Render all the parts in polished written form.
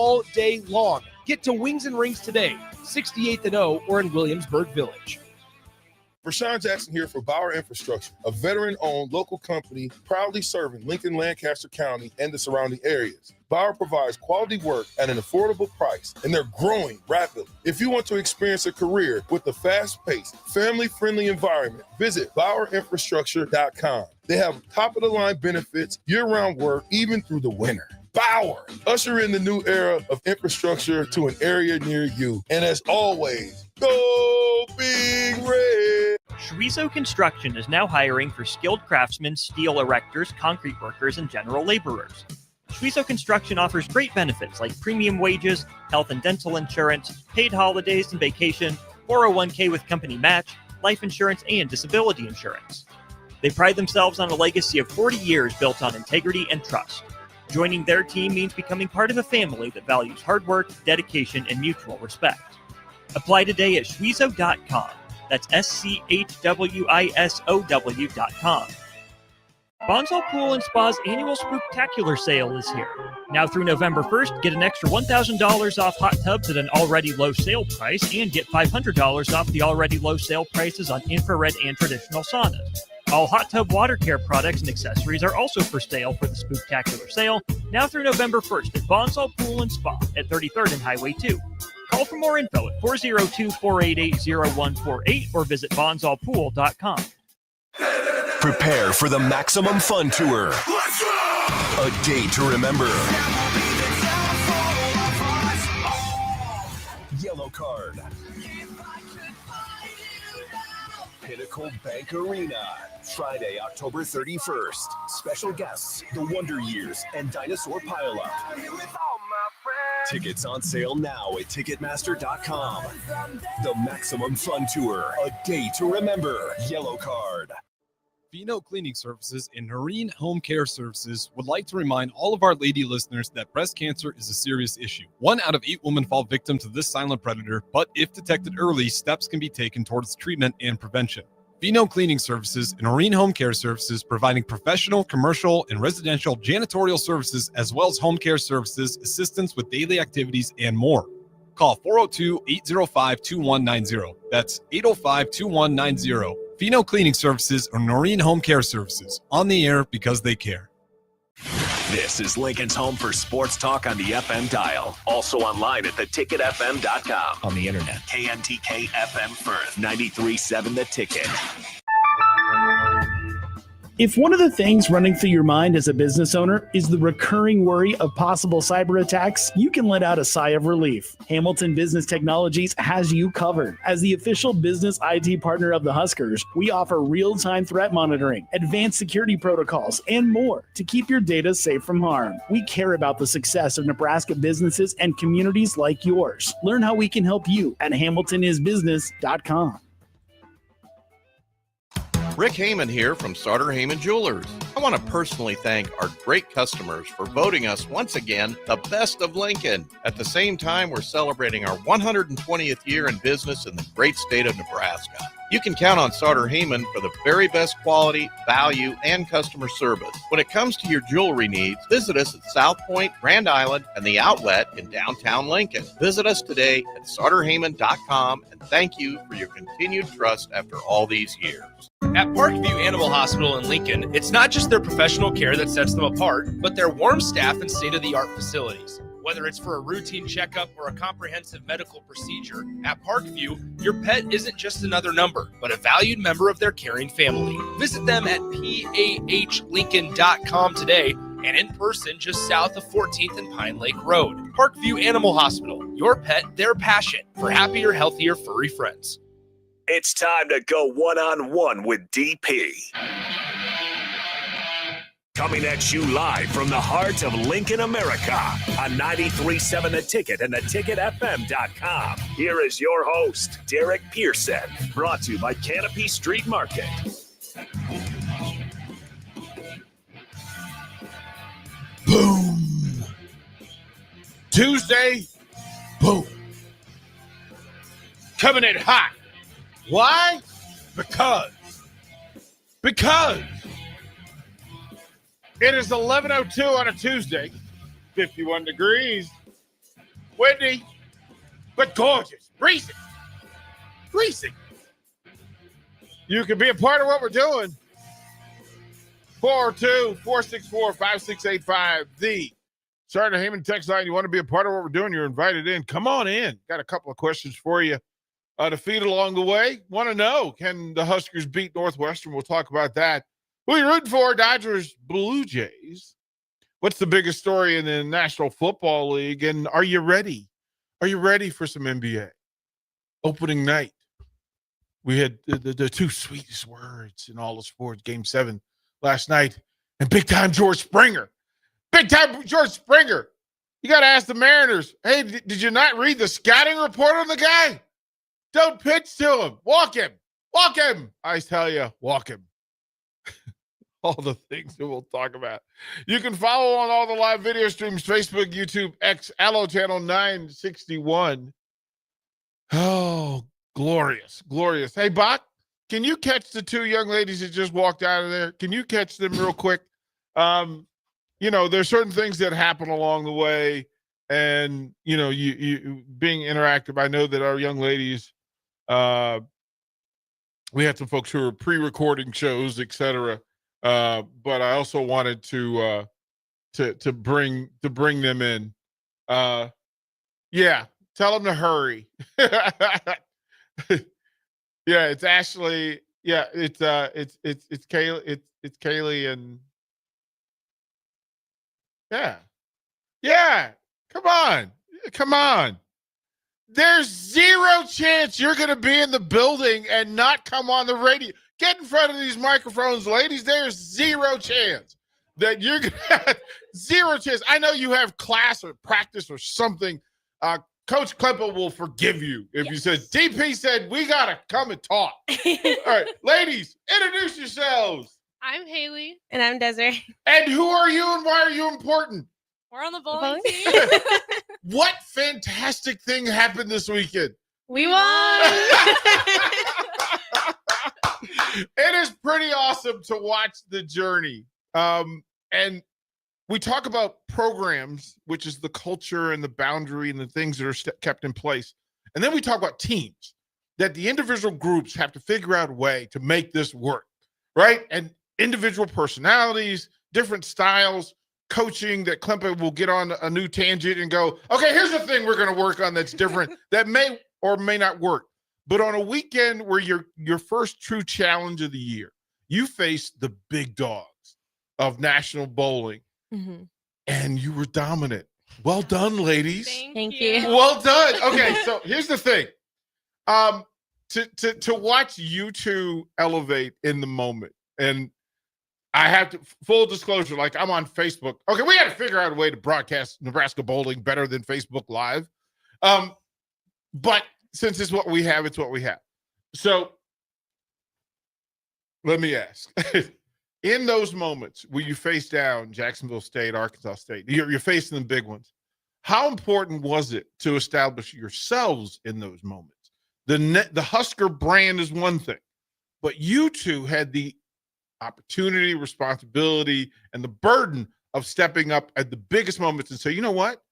all day long. Get to Wings and Rings today, 68th and O, or in Williamsburg Village. Rashawn Jackson here for Bauer Infrastructure, a veteran-owned local company proudly serving Lincoln, Lancaster County, and the surrounding areas. Bauer provides quality work at an affordable price, and they're growing rapidly. If you want to experience a career with a fast-paced, family-friendly environment, visit BauerInfrastructure.com. They have top-of-the-line benefits, year-round work, even through the winter. Bauer, usher in the new era of infrastructure to an area near you. And as always, go Big Red! Schweizo Construction is now hiring for skilled craftsmen, steel erectors, concrete workers, and general laborers. Schweizo Construction offers great benefits like premium wages, health and dental insurance, paid holidays and vacation, 401k with company match, life insurance, and disability insurance. They pride themselves on a legacy of 40 years built on integrity and trust. Joining their team means becoming part of a family that values hard work, dedication, and mutual respect. Apply today at Schweizo.com. That's SCHWISOW.com. Bonsall Pool and Spa's annual Spooktacular sale is here. Now through November 1st, get an extra $1,000 off hot tubs at an already low sale price and get $500 off the already low sale prices on infrared and traditional saunas. All hot tub water care products and accessories are also for sale for the Spooktacular sale, now through November 1st at Bonsall Pool and Spa at 33rd and Highway 2. Call for more info at 402-488-0148 or visit bonsallpool.com. Prepare for the Maximum Fun Tour. A day to remember. Yellow Card. Pinnacle Bank Arena. Friday, October 31st. Special guests, The Wonder Years and Dinosaur Pileup. Tickets on sale now at Ticketmaster.com. The Maximum Fun Tour. A day to remember. Yellow Card. Vino Cleaning Services and Noreen Home Care Services would like to remind all of our lady listeners that breast cancer is a serious issue. 1 out of 8 women fall victim to this silent predator, but if detected early, steps can be taken towards treatment and prevention. Vino Cleaning Services and Noreen Home Care Services providing professional, commercial, and residential janitorial services as well as home care services, assistance with daily activities, and more. Call 402-805-2190. That's 805-2190. Vino Cleaning Services or Noreen Home Care Services. On the air because they care. This is Lincoln's home for sports talk on the FM dial. Also online at theticketfm.com. On the internet. KNTK FM Firth, 93.7 The Ticket. If one of the things running through your mind as a business owner is the recurring worry of possible cyber attacks, you can let out a sigh of relief. Hamilton Business Technologies has you covered. As the official business IT partner of the Huskers, we offer real-time threat monitoring, advanced security protocols, and more to keep your data safe from harm. We care about the success of Nebraska businesses and communities like yours. Learn how we can help you at hamiltonisbusiness.com. Rick Heyman here from Sartor Heyman Jewelers. I want to personally thank our great customers for voting us once again the best of Lincoln. At the same time, we're celebrating our 120th year in business in the great state of Nebraska. You can count on Sartor Heyman for the very best quality, value, and customer service. When it comes to your jewelry needs, visit us at South Point, Grand Island, and the Outlet in downtown Lincoln. Visit us today at sartorheyman.com, and thank you for your continued trust after all these years. At Parkview Animal Hospital in Lincoln, it's not just their professional care that sets them apart, but their warm staff and state-of-the-art facilities. Whether it's for a routine checkup or a comprehensive medical procedure, at Parkview, your pet isn't just another number, but a valued member of their caring family. Visit them at PAHLincoln.com today and in person just south of 14th and Pine Lake Road. Parkview Animal Hospital, your pet, their passion for happier, healthier, furry friends. It's time to go one-on-one with DP. Coming at you live from the heart of Lincoln, America on 93.7 The Ticket and theticketfm.com. Here is your host, Derek Pearson, brought to you by Canopy Street Market. Boom. Tuesday, boom. Coming in hot. Why? Because it is 11:02 on a Tuesday, 51 degrees, windy, but gorgeous. Freezing. Freezing. You can be a part of what we're doing. 402-464-5685. The Sergeant Heyman text line. You want to be a part of what we're doing? You're invited in. Come on in. Got a couple of questions for you to feed along the way. Want to know, can the Huskers beat Northwestern? We'll talk about that. Who are you rooting for? Dodgers, Blue Jays. What's the biggest story in the National Football League? And are you ready? Are you ready for some NBA? Opening night. We had the two sweetest words in all of sports, Game 7 last night. And big-time George Springer. Big-time George Springer. You got to ask the Mariners, hey, did you not read the scouting report on the guy? Don't pitch to him. Walk him. Walk him. I tell you, walk him. All the things that we'll talk about. You can follow on all the live video streams, Facebook, YouTube, X, Allo Channel 961. Oh, glorious, glorious. Hey, Bach, can you catch the two young ladies that just walked out of there? Can you catch them real quick? There's certain things that happen along the way, and, you being interactive. I know that our young ladies, we had some folks who were pre-recording shows, etc. But I also wanted to bring them in. Yeah, tell them to hurry. Yeah, it's Ashley. Yeah, it's Kaylee. It's Kaylee and yeah. Come on. There's zero chance you're going to be in the building and not come on the radio. Get in front of these microphones, ladies. There's zero chance that you're going to have zero chance. I know you have class or practice or something. Coach Klempa will forgive you if you said, DP said, we got to come and talk. All right, ladies, introduce yourselves. I'm Haley. And I'm Desiree. And who are you and why are you important? We're on the bowling team. What fantastic thing happened this weekend? We won. It is pretty awesome to watch the journey. And we talk about programs, which is the culture and the boundary and the things that are kept in place. And then we talk about teams, that the individual groups have to figure out a way to make this work, right? And individual personalities, different styles, coaching, that Klempa will get on a new tangent and go, okay, here's the thing we're going to work on that's different, that may or may not work. But on a weekend where your first true challenge of the year, you faced the big dogs of national bowling, and you were dominant. Well done, ladies. Thank you. Well done. Okay, so here's the thing. To watch you two elevate in the moment, and I have to, full disclosure, like I'm on Facebook. Okay, we got to figure out a way to broadcast Nebraska bowling better than Facebook Live. But since it's what we have, it's what we have. So let me ask. In those moments where you face down Jacksonville State, Arkansas State, you're facing the big ones, how important was it to establish yourselves in those moments? The Husker brand is one thing, but you two had the opportunity, responsibility, and the burden of stepping up at the biggest moments and say, you know what?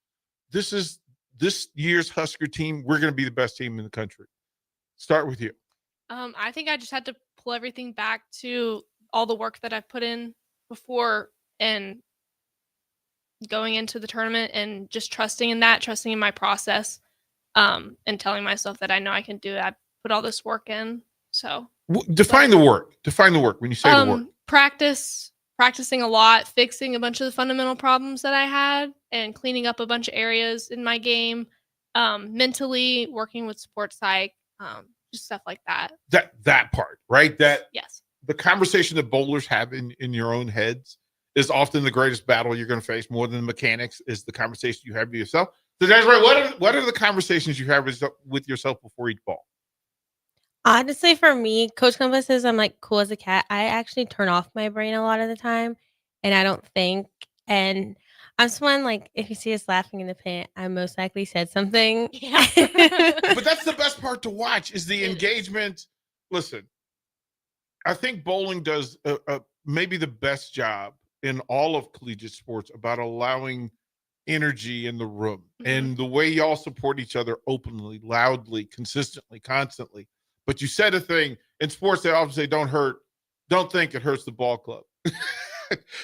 This is this year's Husker team. We're going to be the best team in the country. Start with you. I think I just had to pull everything back to all the work that I've put in before and going into the tournament, and just trusting in my process, and telling myself that I know I can do it. I put all this work in. So define the work when you say the work. Practicing a lot, fixing a bunch of the fundamental problems that I had, and cleaning up a bunch of areas in my game, mentally working with sports psych, just stuff like that. That part, right? Yes. The conversation that bowlers have in your own heads is often the greatest battle you're going to face. More than the mechanics is the conversation you have with yourself. So that's right. What are the conversations you have with yourself before each ball? Honestly, for me, Coach Klempa says I'm like cool as a cat. I actually turn off my brain a lot of the time, and I don't think. And I'm someone, like, if you see us laughing in the pit, I most likely said something. Yeah. But that's the best part to watch is the engagement. Listen, I think bowling does maybe the best job in all of collegiate sports about allowing energy in the room and the way y'all support each other openly, loudly, consistently, constantly. But you said a thing in sports, they often say, don't think it hurts the ball club.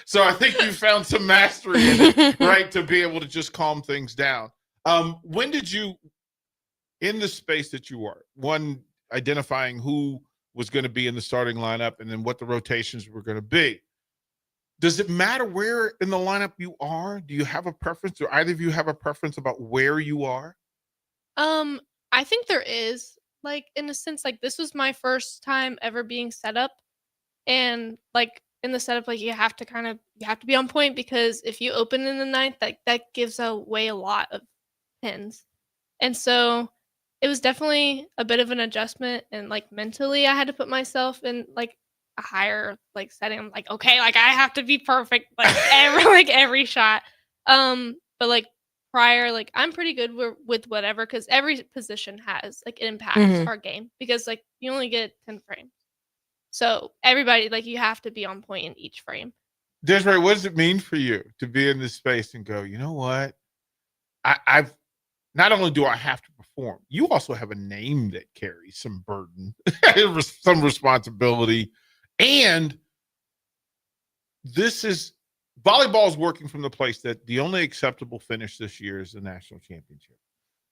So I think you found some mastery in it, right? To be able to just calm things down. When did you, in the space that you are, one, identifying who was going to be in the starting lineup and then what the rotations were going to be, does it matter where in the lineup you are? Do you have a preference, or either of you have a preference about where you are? I think there is, like, in a sense, like, this was my first time ever being set up, and like in the setup, like, you have to be on point, because if you open in the ninth, that gives away a lot of pins. And so it was definitely a bit of an adjustment, and like mentally I had to put myself in like a higher like setting. I'm like, okay, like I have to be perfect like every shot. But like prior, like I'm pretty good with whatever, because every position has like it impacts our game, because like you only get 10 frames. So everybody, like, you have to be on point in each frame. Desiree, what does it mean for you to be in this space and go, you know what? I've not only do I have to perform, you also have a name that carries some burden, some responsibility. And this is volleyball is working from the place that the only acceptable finish this year is the national championship.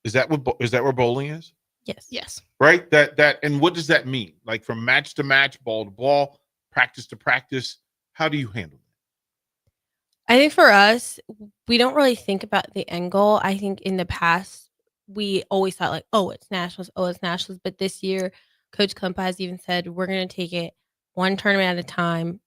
Is that where bowling is? Yes. Right? That and what does that mean? Like from match to match, ball to ball, practice to practice, how do you handle that? I think for us, we don't really think about the end goal. I think in the past, we always thought like, oh, it's nationals. But this year, Coach Klempa has even said, we're going to take it one tournament at a time,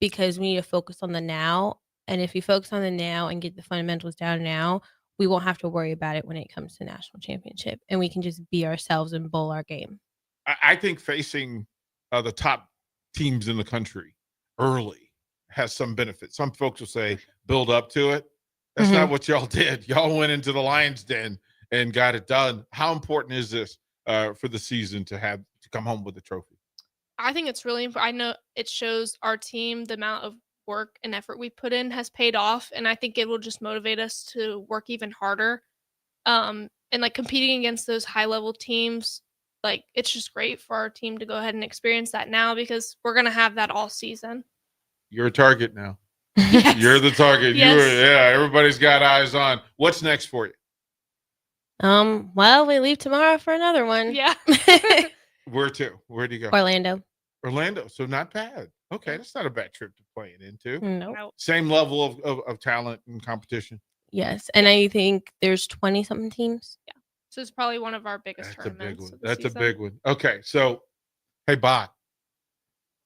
because we need to focus on the now. And if we focus on the now and get the fundamentals down now, we won't have to worry about it when it comes to national championship. And we can just be ourselves and bowl our game. I think facing the top teams in the country early has some benefit. Some folks will say build up to it. That's not what y'all did. Y'all went into the Lions Den and got it done. How important is this for the season to come home with a trophy? I think it's really important. I know it shows our team the amount of work and effort we put in has paid off, and I think it will just motivate us to work even harder. And like competing against those high level teams, like it's just great for our team to go ahead and experience that now, because we're gonna have that all season. You're a target now. Yes. You're the target. Yes. Everybody's got eyes on. What's next for you? Well, we leave tomorrow for another one. Yeah. Where to? Where do you go? Orlando. So not bad. Okay, that's not a bad trip to play it into. Nope. Same level of talent and competition. Yes. And I think there's 20 something teams. Yeah. So it's probably one of our biggest That's a big tournaments. one. of the That's season. a big one. Okay, so hey, Bach.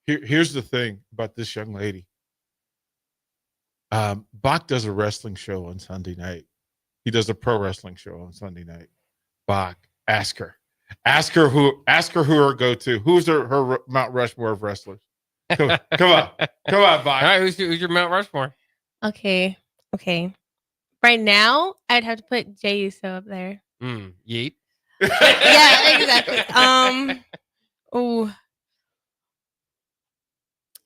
Here's the thing about this young lady. Bach does a wrestling show on Sunday night. He does a pro wrestling show on Sunday night. Bach, ask her who her go-to. Who's her Mount Rushmore of wrestlers? Come on, Bach. All right, who's your Mount Rushmore? Okay. Right now, I'd have to put Jay Uso up there. Yeet. Yeah, exactly. Oh,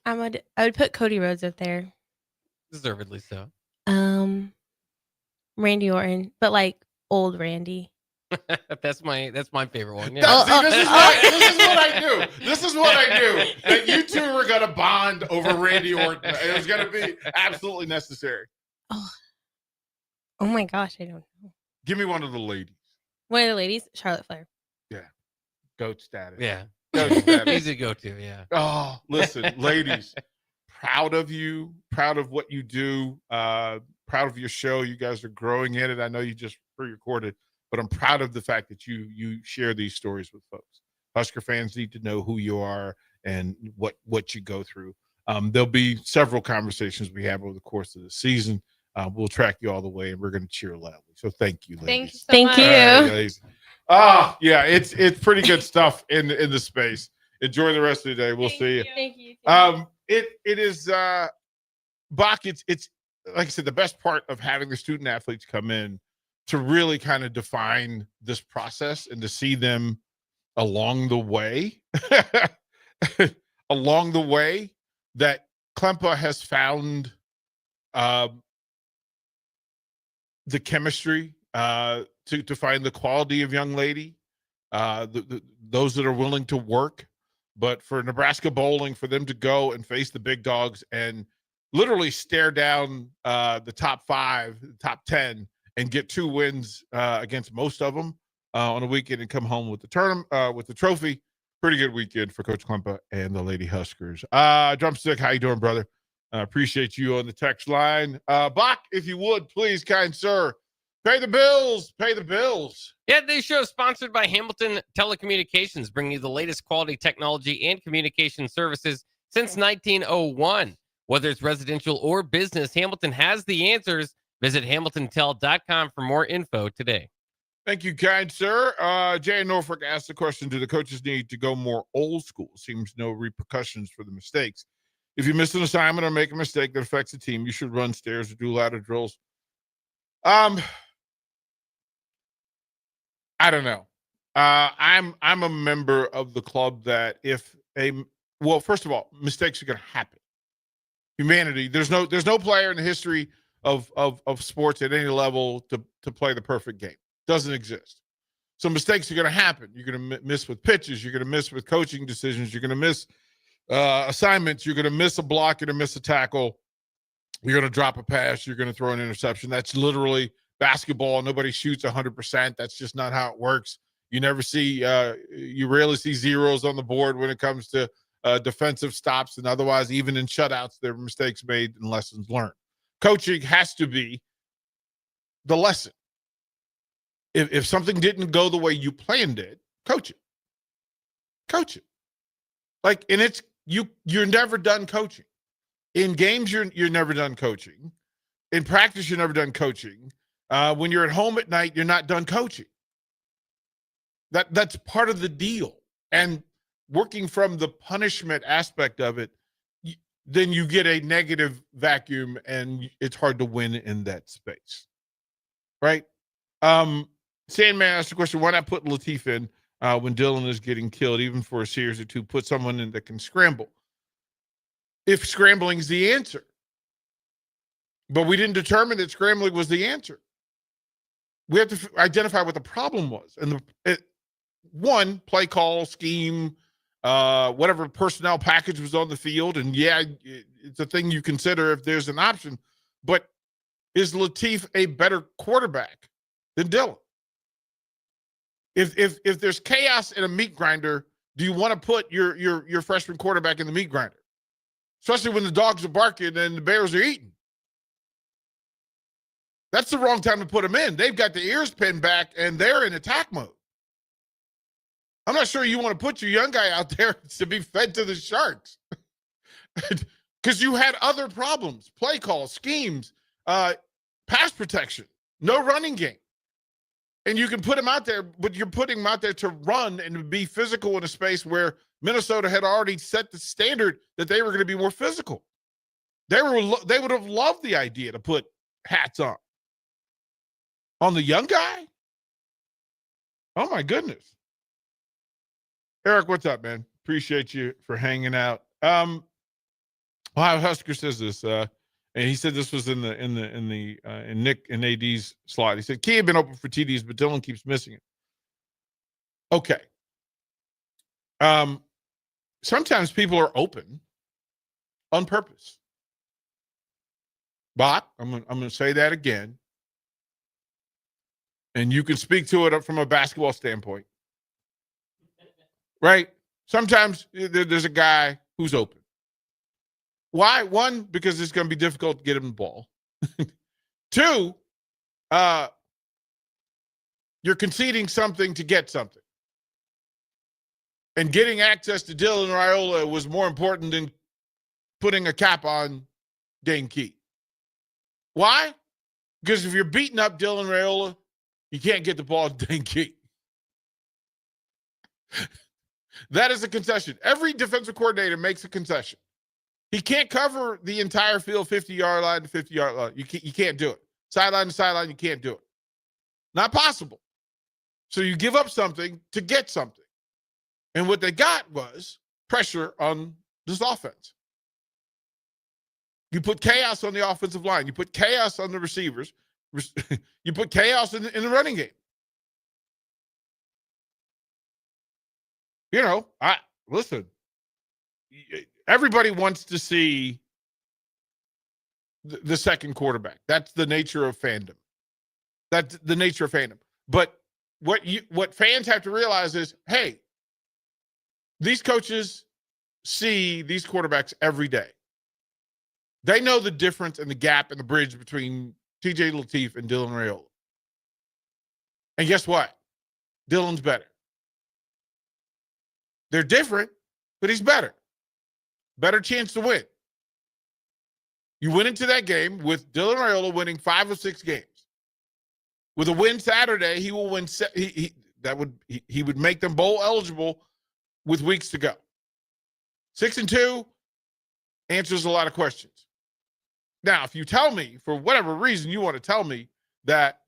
I would put Cody Rhodes up there. Deservedly so. Randy Orton, but like old Randy. That's my favorite one. Yeah. This is what I knew. This is what I knew. That you two were gonna bond over Randy Orton. It was gonna be absolutely necessary. Oh my gosh, I don't know. Give me one of the ladies. One of the ladies, Charlotte Flair. Yeah. Goat status. Yeah. Goat status. Easy go-to. Yeah. Oh, listen, ladies, proud of you, proud of what you do, proud of your show. You guys are growing in it. I know you just pre-recorded, but I'm proud of the fact that you share these stories with folks. Husker fans need to know who you are and what you go through. There'll be several conversations we have over the course of the season. We'll track you all the way, and we're going to cheer loudly. So thank you, ladies. Thank you. Right, yeah, it's pretty good stuff in the space. Enjoy the rest of the day. We'll see you. Thank you. It is Bach, it's like I said, the best part of having the student athletes come in to really kind of define this process and to see them along the way that Klempa has found the chemistry, to find the quality of young lady, those that are willing to work. But for Nebraska bowling, for them to go and face the big dogs and literally stare down the top 5, top 10, and get 2 wins against most of them on a weekend and come home with the tournament, with the trophy. Pretty good weekend for Coach Klempa and the Lady Huskers. Drumstick, how you doing, brother? Appreciate you on the text line. Bach, if you would, please, kind sir, pay the bills. Pay the bills. Yeah, this show is sponsored by Hamilton Telecommunications, bringing you the latest quality technology and communication services since 1901. Whether it's residential or business, Hamilton has the answers. Visit hamiltontel.com for more info today. Thank you, kind sir. Jay in Norfolk asked the question, do the coaches need to go more old school? Seems no repercussions for the mistakes. If you miss an assignment or make a mistake that affects the team, you should run stairs or do ladder drills. I don't know. I'm a member of the club that first of all, mistakes are going to happen. Humanity, there's no player in the history of sports at any level to play the perfect game. Doesn't exist. So mistakes are going to happen. You're going to miss with pitches. You're going to miss with coaching decisions. You're going to miss assignments. You're going to miss a block. You're going to miss a tackle. You're going to drop a pass. You're going to throw an interception. That's literally basketball. Nobody shoots 100%. That's just not how it works. You rarely see zeros on the board when it comes to defensive stops, and otherwise, even in shutouts, there are mistakes made and lessons learned. Coaching has to be the lesson. If something didn't go the way you planned it, coach it. Coach it. Like, and it's you're never done coaching. In games, you're never done coaching. In practice, you're never done coaching. When you're at home at night, you're not done coaching. That's part of the deal. And working from the punishment aspect of it, then you get a negative vacuum, and it's hard to win in that space, right? Sandman asked the question, why not put Latif in when Dylan is getting killed, even for a series or two, put someone in that can scramble? If scrambling is the answer. But we didn't determine that scrambling was the answer. We have to identify what the problem was. And one, play call, scheme, whatever personnel package was on the field. And yeah, it's a thing you consider if there's an option. But is Latif a better quarterback than Dylan? If there's chaos in a meat grinder, do you want to put your freshman quarterback in the meat grinder? Especially when the dogs are barking and the bears are eating. That's the wrong time to put them in. They've got the ears pinned back and they're in attack mode. I'm not sure you want to put your young guy out there to be fed to the sharks. Because you had other problems, play calls, schemes, pass protection, no running game. And you can put him out there, but you're putting him out there to run and be physical in a space where Minnesota had already set the standard that they were going to be more physical. They would have loved the idea to put hats on. On the young guy? Oh, my goodness. Eric, what's up, man? Appreciate you for hanging out. Ohio Husker says this, and he said this was in Nick and AD's slide. He said, Key had been open for TDs, but Dylan keeps missing it. Okay. Sometimes people are open on purpose. But I'm going to say that again. And you can speak to it from a basketball standpoint. Right? Sometimes there's a guy who's open. Why? One, because it's going to be difficult to get him the ball. Two, you're conceding something to get something. And getting access to Dylan Raiola was more important than putting a cap on Dane Key. Why? Because if you're beating up Dylan Raiola, you can't get the ball to Dane Key. That is a concession. Every defensive coordinator makes a concession. He can't cover the entire field 50-yard line to 50-yard line. You can't do it. Sideline to sideline, you can't do it. Not possible. So you give up something to get something. And what they got was pressure on this offense. You put chaos on the offensive line. You put chaos on the receivers. You put chaos in the running game. You know, listen. Everybody wants to see the second quarterback. That's the nature of fandom. That's the nature of fandom. But what fans have to realize is, hey, these coaches see these quarterbacks every day. They know the difference and the gap and the bridge between TJ Lateef and Dylan Raiola. And guess what? Dylan's better. They're different, but he's better. Better chance to win. You went into that game with Dylan Raiola winning 5 of 6 games. With a win Saturday, he will win. He would make them bowl eligible with weeks to go. 6-2 answers a lot of questions. Now, if you tell me, for whatever reason you want to tell me that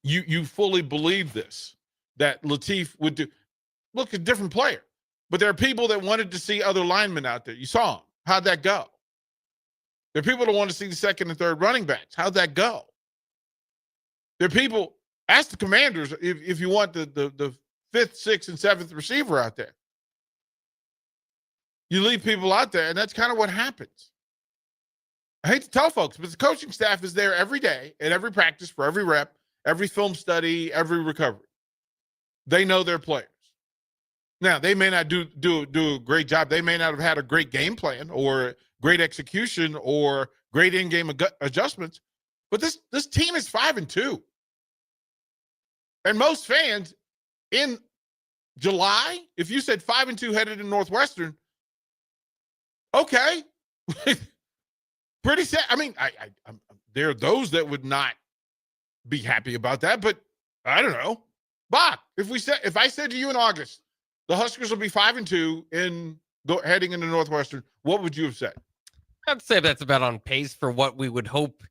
you fully believe this, that Lateef would do, look, a different player. But there are people that wanted to see other linemen out there. You saw them. How'd that go? There are people that want to see the second and third running backs. How'd that go? There are people, ask the Commanders if you want the fifth, sixth, and seventh receiver out there. You leave people out there, and that's kind of what happens. I hate to tell folks, but the coaching staff is there every day at every practice for every rep, every film study, every recovery. They know their players. Now, they may not do a great job. They may not have had a great game plan or great execution or great in-game adjustments, but this team is 5-2. And most fans in July, if you said 5-2 headed in Northwestern, okay. Pretty sad. I mean, there are those that would not be happy about that, but I don't know. Bach, if I said to you in August, the Huskers will be 5-2 heading into Northwestern, what would you have said? I'd say that's about on pace for what we would hope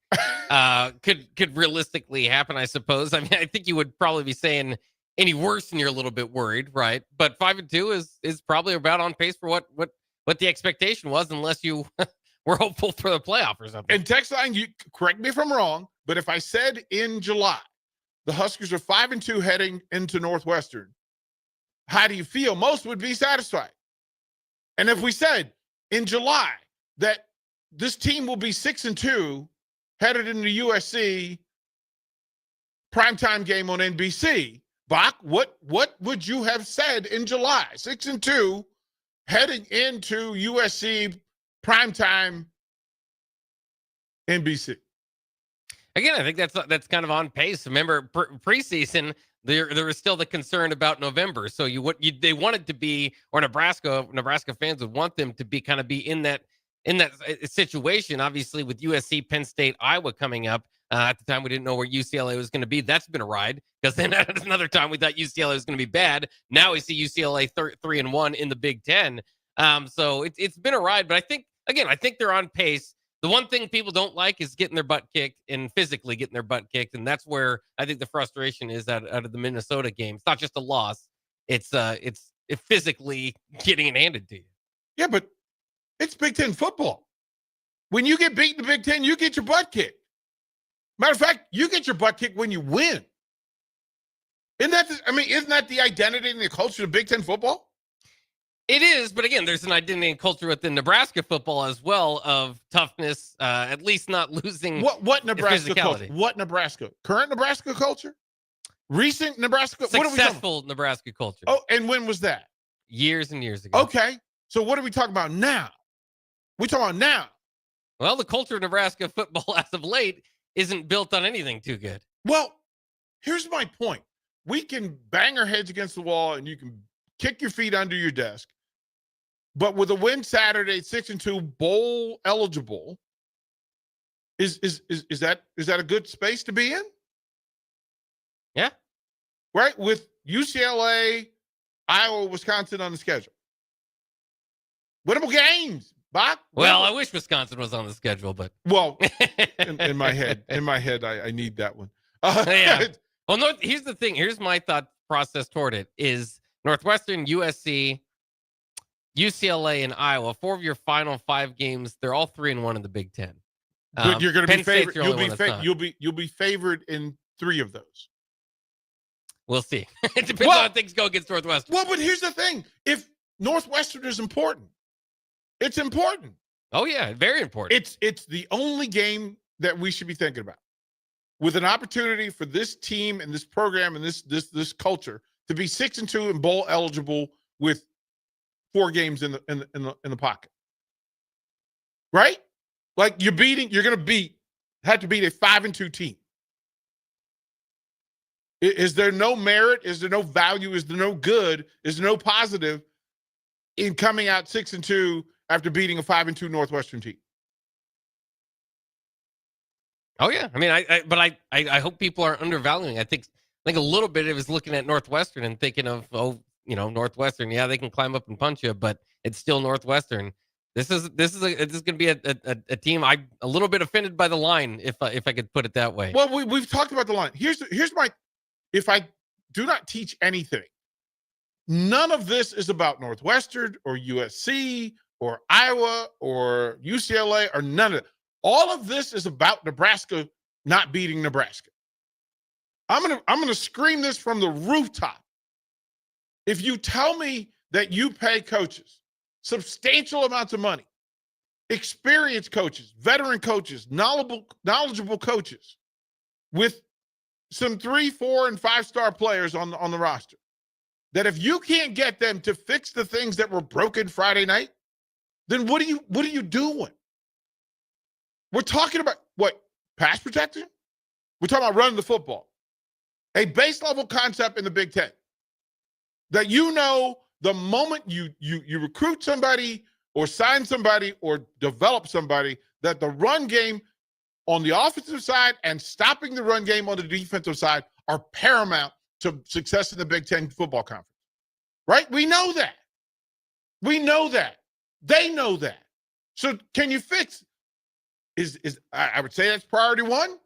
could realistically happen, I suppose. I mean, I think you would probably be saying any worse and you're a little bit worried, right? But 5-2 is probably about on pace for what the expectation was, unless you were hopeful for the playoff or something. And text line, you correct me if I'm wrong, but if I said in July the Huskers are 5-2 heading into Northwestern, how do you feel? Most would be satisfied. And if we said in July that this team will be 6-2 headed into USC primetime game on NBC, Bach, what would you have said in July? 6-2 heading into USC primetime NBC. Again, I think that's kind of on pace. Remember, preseason, there was still the concern about November. So they wanted to be, or Nebraska fans would want them to be kind of be in that situation. Obviously, with USC, Penn State, Iowa coming up. At the time, we didn't know where UCLA was going to be. That's been a ride, because then at another time we thought UCLA was going to be bad. Now we see UCLA 3-1 in the Big Ten. So it's been a ride, but I think they're on pace. The one thing people don't like is getting their butt kicked and physically getting their butt kicked. And that's where I think the frustration is out of the Minnesota game. It's not just a loss. It's physically getting it handed to you. Yeah, but it's Big Ten football. When you get beat in the Big Ten, you get your butt kicked. Matter of fact, you get your butt kicked when you win. Isn't that the identity and the culture of Big Ten football? It is, but again, there's an identity and culture within Nebraska football as well of toughness, at least not losing. What Nebraska culture? What Nebraska? Current Nebraska culture? Recent Nebraska? Successful Nebraska culture. Oh, and when was that? Years and years ago. Okay, so what are we talking about now? We're talking about now. Well, the culture of Nebraska football as of late isn't built on anything too good. Well, here's my point. We can bang our heads against the wall and you can kick your feet under your desk. But with a win Saturday, 6-2, bowl eligible, is that a good space to be in? Yeah. Right? With UCLA, Iowa, Wisconsin on the schedule. Winnable games, Bach. Well, I wish Wisconsin was on the schedule, but in my head, I need that one. Yeah. Well, no, here's the thing. Here's my thought process toward it is Northwestern, USC, UCLA, and Iowa, 4 of your final 5 games, they're all 3-1 in the Big Ten. But you're going to be Penn State's favored. the only one that's not. You'll be favored in 3 of those. We'll see. It depends on how things go against Northwestern. Well, but here's the thing: if Northwestern is important, it's important. Oh yeah, very important. It's the only game that we should be thinking about, with an opportunity for this team and this program and this culture to be 6-2 and bowl eligible with 4 games in the pocket. Right? Like have to beat a 5-2 team. Is there no merit? Is there no value? Is there no good? Is there no positive in coming out 6-2 after beating a 5-2 Northwestern team? Oh yeah, I mean, I hope people are undervaluing. I think a little bit of it is looking at Northwestern and thinking of Northwestern. Yeah, they can climb up and punch you, but it's still Northwestern. This is going to be a team. I'm a little bit offended by the line, if I could put it that way. Well, we've talked about the line. Here's my. If I do not teach anything, none of this is about Northwestern or USC or Iowa or UCLA or none of it. All of this is about Nebraska not beating Nebraska. I'm gonna scream this from the rooftop. If you tell me that you pay coaches substantial amounts of money, experienced coaches, veteran coaches, knowledgeable coaches, with some 3, 4, and 5-star players on the roster, that if you can't get them to fix the things that were broken Friday night, then what are you doing? We're talking about what? Pass protection? We're talking about running the football. A base level concept in the Big Ten that the moment you recruit somebody or sign somebody or develop somebody, that the run game on the offensive side and stopping the run game on the defensive side are paramount to success in the Big Ten football conference. Right? We know that. We know that. They know that. So can you fix? I would say that's priority 1.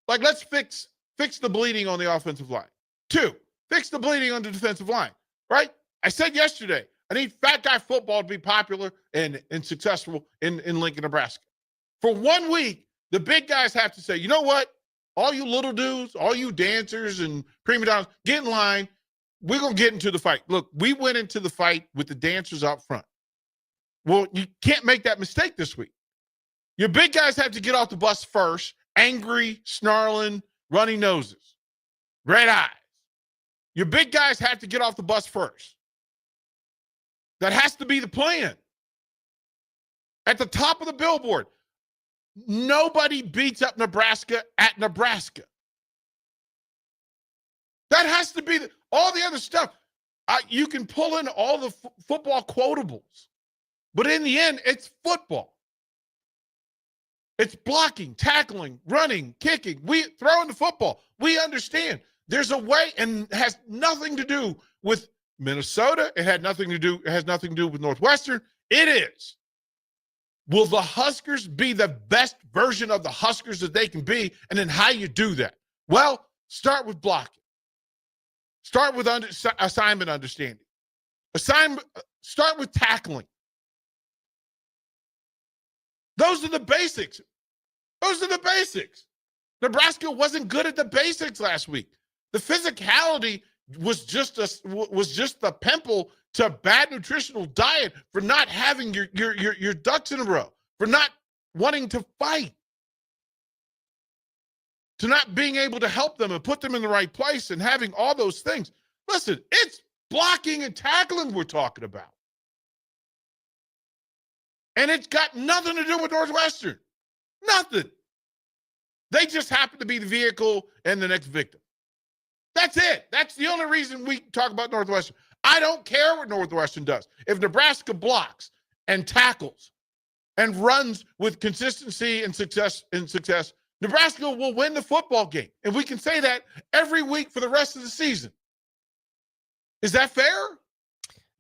Like, let's fix the bleeding on the offensive line. 2, fix the bleeding on the defensive line. Right? I said yesterday, I need fat guy football to be popular and successful in Lincoln, Nebraska. For 1 week, the big guys have to say, you know what? All you little dudes, all you dancers and prima donnas, get in line. We're going to get into the fight. Look, we went into the fight with the dancers up front. Well, you can't make that mistake this week. Your big guys have to get off the bus first, angry, snarling, runny noses, red eyes. Your big guys have to get off the bus first. That has to be the plan. At the top of the billboard, nobody beats up Nebraska at Nebraska. That has to be all the other stuff. You can pull in all the football quotables, but in the end, it's football. It's blocking, tackling, running, kicking. We throwing the football. We understand there's a way, and it has nothing to do with Minnesota. It has nothing to do with Northwestern. It is. Will the Huskers be the best version of the Huskers that they can be? And then how you do that? Well, start with blocking. Start with assignment understanding. Start with tackling. Those are the basics. Nebraska wasn't good at the basics last week. The physicality was just the pimple to a bad nutritional diet for not having your ducks in a row, for not wanting to fight, to not being able to help them and put them in the right place and having all those things. Listen, it's blocking and tackling we're talking about. And it's got nothing to do with Northwestern. Nothing. They just happen to be the vehicle and the next victim. That's it. That's the only reason we talk about Northwestern. I don't care what Northwestern does. If Nebraska blocks and tackles and runs with consistency and success, Nebraska will win the football game. And we can say that every week for the rest of the season. Is that fair?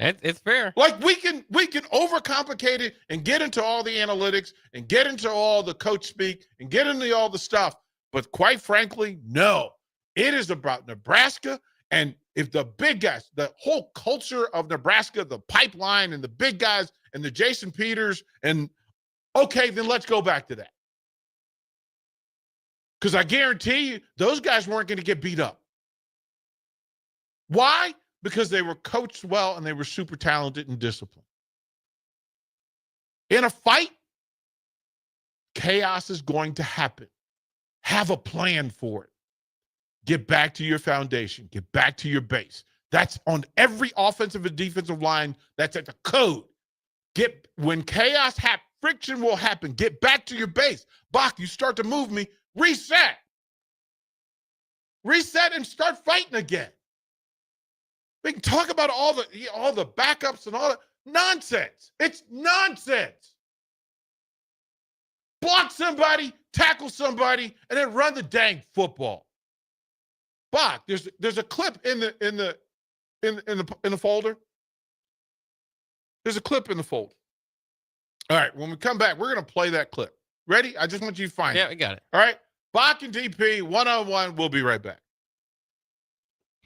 It's fair. Like we can overcomplicate it and get into all the analytics and get into all the coach speak and get into all the stuff. But quite frankly, no. It is about Nebraska. And if the big guys, the whole culture of Nebraska, the pipeline and the big guys and the Jason Peters, and okay, then let's go back to that. Because I guarantee you, those guys weren't going to get beat up. Why? Because they were coached well and they were super talented and disciplined. In a fight, chaos is going to happen. Have a plan for it. Get back to your foundation. Get back to your base. That's on every offensive and defensive line. That's at the code. When chaos happens, friction will happen. Get back to your base. Bach, you start to move me. Reset. Reset and start fighting again. We can talk about all the backups and all that nonsense. It's nonsense. Block somebody, tackle somebody, and then run the dang football. Bach, there's a clip in the folder. There's a clip in the folder. All right, when we come back, we're going to play that clip. Ready? I just want you to find it. Yeah, we got it. All right. Bach and DP, one-on-one. We'll be right back.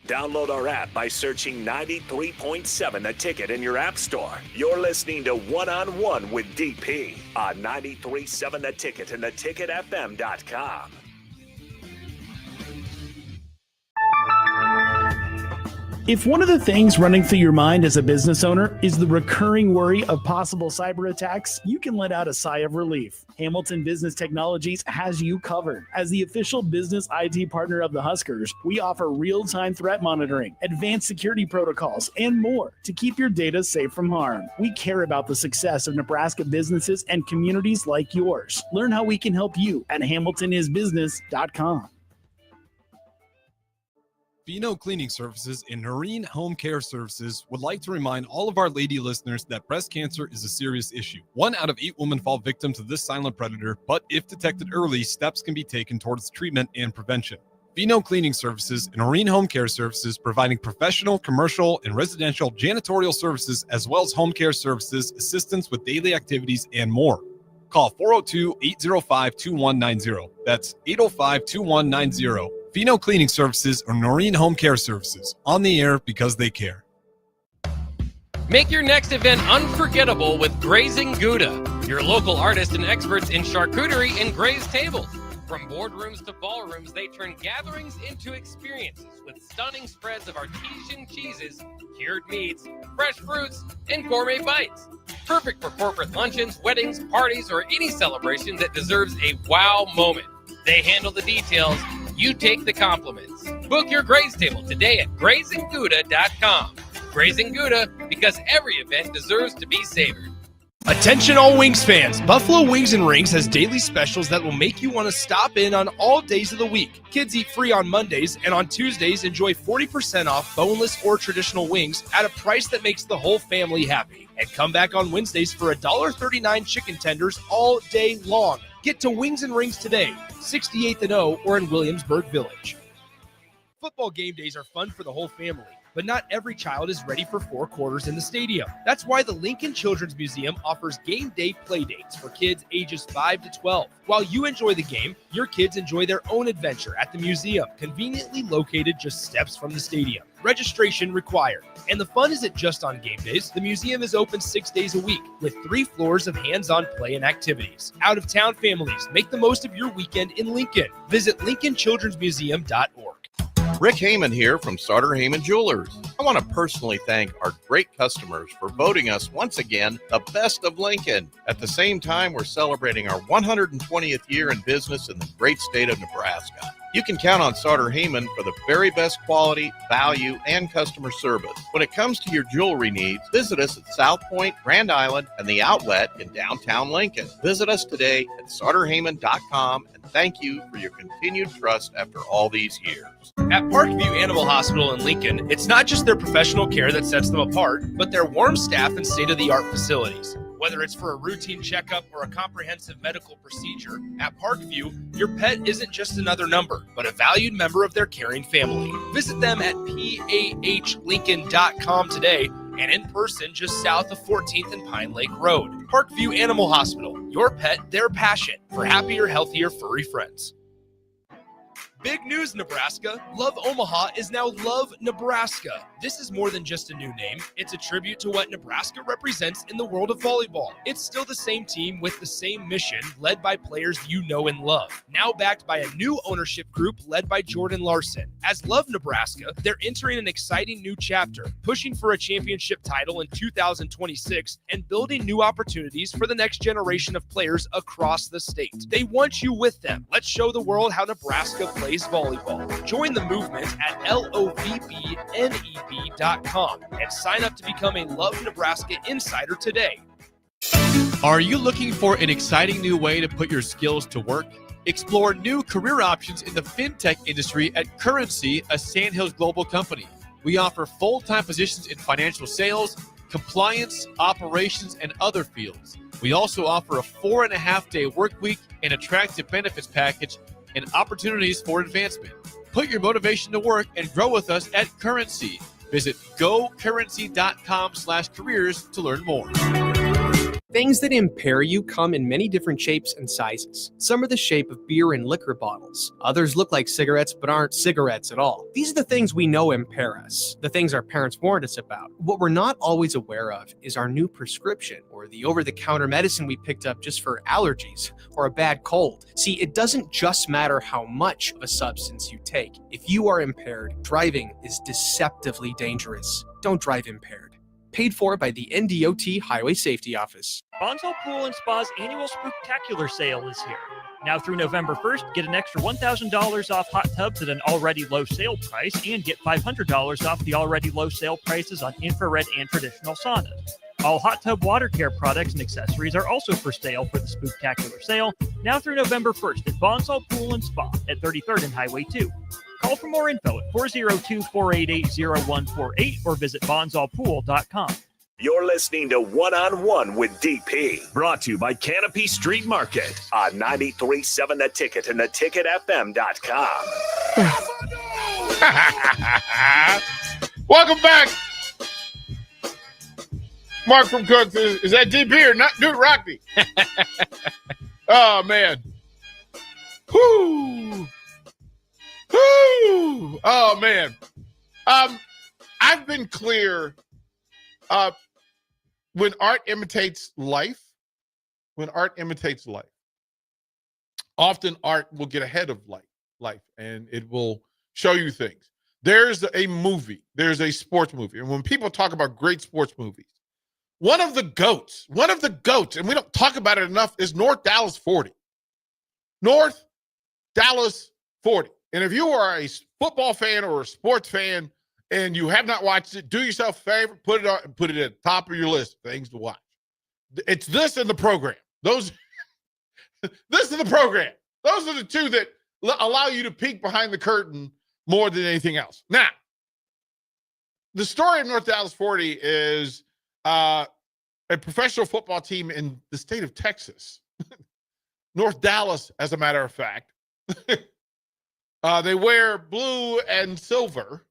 Download our app by searching 93.7 The Ticket in your app store. You're listening to One-on-One with DP on 93.7 The Ticket and theticketfm.com. If one of the things running through your mind as a business owner is the recurring worry of possible cyber attacks, you can let out a sigh of relief. Hamilton Business Technologies has you covered. As the official business IT partner of the Huskers, we offer real-time threat monitoring, advanced security protocols, and more to keep your data safe from harm. We care about the success of Nebraska businesses and communities like yours. Learn how we can help you at hamiltonisbusiness.com. Fino Cleaning Services and Noreen Home Care Services would like to remind all of our lady listeners that breast cancer is a serious issue. 1 out of 8 women fall victim to this silent predator, but if detected early, steps can be taken towards treatment and prevention. Fino Cleaning Services and Noreen Home Care Services providing professional, commercial, and residential janitorial services as well as home care services, assistance with daily activities, and more. Call 402-805-2190. That's 805-2190. Fino Cleaning Services or Noreen Home Care Services. On the air because they care. Make your next event unforgettable with Grazing Gouda, your local artists and experts in charcuterie and grazed tables. From boardrooms to ballrooms, they turn gatherings into experiences with stunning spreads of artesian cheeses, cured meats, fresh fruits, and gourmet bites. Perfect for corporate luncheons, weddings, parties, or any celebration that deserves a wow moment. They handle the details. You take the compliments. Book your graze table today at GrazingGouda.com. Grazing Gouda, because every event deserves to be savored. Attention all Wings fans, Buffalo Wings and Rings has daily specials that will make you want to stop in on all days of the week. Kids eat free on Mondays, and on Tuesdays enjoy 40% off boneless or traditional wings at a price that makes the whole family happy. And come back on Wednesdays for $1.39 chicken tenders all day long. Get to Wings and Rings today, 68th and O, or in Williamsburg Village. Football game days are fun for the whole family, but not every child is ready for 4 quarters in the stadium. That's why the Lincoln Children's Museum offers game day play dates for kids ages 5 to 12. While you enjoy the game, your kids enjoy their own adventure at the museum, conveniently located just steps from the stadium. Registration required. And the fun isn't just on game days. The museum is open 6 days a week with 3 floors of hands-on play and activities. Out-of-town families, make the most of your weekend in Lincoln. Visit LincolnChildren'sMuseum.org. Rick Heyman here from Sartor Heyman Jewelers. I want to personally thank our great customers for voting us once again the best of Lincoln. At the same time, we're celebrating our 120th year in business in the great state of Nebraska. You can count on Sartor Heyman for the very best quality, value, and customer service. When it comes to your jewelry needs, visit us at South Point, Grand Island, and the Outlet in downtown Lincoln. Visit us today at SartorHeyman.com, and thank you for your continued trust after all these years. At Parkview Animal Hospital in Lincoln, it's not just their professional care that sets them apart, but their warm staff and state-of-the-art facilities. Whether it's for a routine checkup or a comprehensive medical procedure, at Parkview, your pet isn't just another number, but a valued member of their caring family. Visit them at PAHLincoln.com today and in person just south of 14th and Pine Lake Road. Parkview Animal Hospital, your pet, their passion for happier, healthier, furry friends. Big news, Nebraska. Love Omaha is now Love Nebraska. This is more than just a new name. It's a tribute to what Nebraska represents in the world of volleyball. It's still the same team with the same mission, led by players you know and love. Now backed by a new ownership group led by Jordan Larson. As Love Nebraska, they're entering an exciting new chapter, pushing for a championship title in 2026 and building new opportunities for the next generation of players across the state. They want you with them. Let's show the world how Nebraska plays volleyball. Join the movement at lovneb.com and sign up to become a Love Nebraska Insider today. Are you looking for an exciting new way to put your skills to work? Explore new career options in the fintech industry at Currency, a Sandhills Global company. We offer full-time positions in financial sales, compliance, operations, and other fields. We also offer a 4.5-day work week, an attractive benefits package, and opportunities for advancement. Put your motivation to work and grow with us at Currency. Visit gocurrency.com/careers to learn more. Things that impair you come in many different shapes and sizes. Some are the shape of beer and liquor bottles. Others look like cigarettes but aren't cigarettes at all. These are the things we know impair us, the things our parents warned us about. What we're not always aware of is our new prescription, or the over-the-counter medicine we picked up just for allergies or a bad cold. See, it doesn't just matter how much of a substance you take. If you are impaired, driving is deceptively dangerous. Don't drive impaired. Paid for by the NDOT Highway Safety Office. Bonsall Pool and Spa's annual Spooktacular sale is here. Now through November 1st, get an extra $1,000 off hot tubs at an already low sale price and get $500 off the already low sale prices on infrared and traditional saunas. All hot tub water care products and accessories are also for sale for the Spooktacular sale, now through November 1st at Bonsall Pool and Spa at 33rd and Highway 2. Call for more info at 402-488-0148 or visit bonsallpool.com. You're listening to One-on-One with DP, brought to you by Canopy Street Market on 93.7 The Ticket and theticketfm.com. Welcome back. Mark from Cook. Is that DP or not? Dude, Rocky. Oh, man. Whoo. Whoo. Oh, man. I've been clear. When art imitates life, often art will get ahead of life, and it will show you things. There's a sports movie, and when people talk about great sports movies, one of the goats, and we don't talk about it enough, is North Dallas 40. North Dallas 40. And if you are a football fan or a sports fan and you have not watched it, do yourself a favor, put it at the top of your list of things to watch. It's this and the program. This and the program. Those are the two that allow you to peek behind the curtain more than anything else. Now, the story of North Dallas 40 is a professional football team in the state of Texas. North Dallas, as a matter of fact. They wear blue and silver.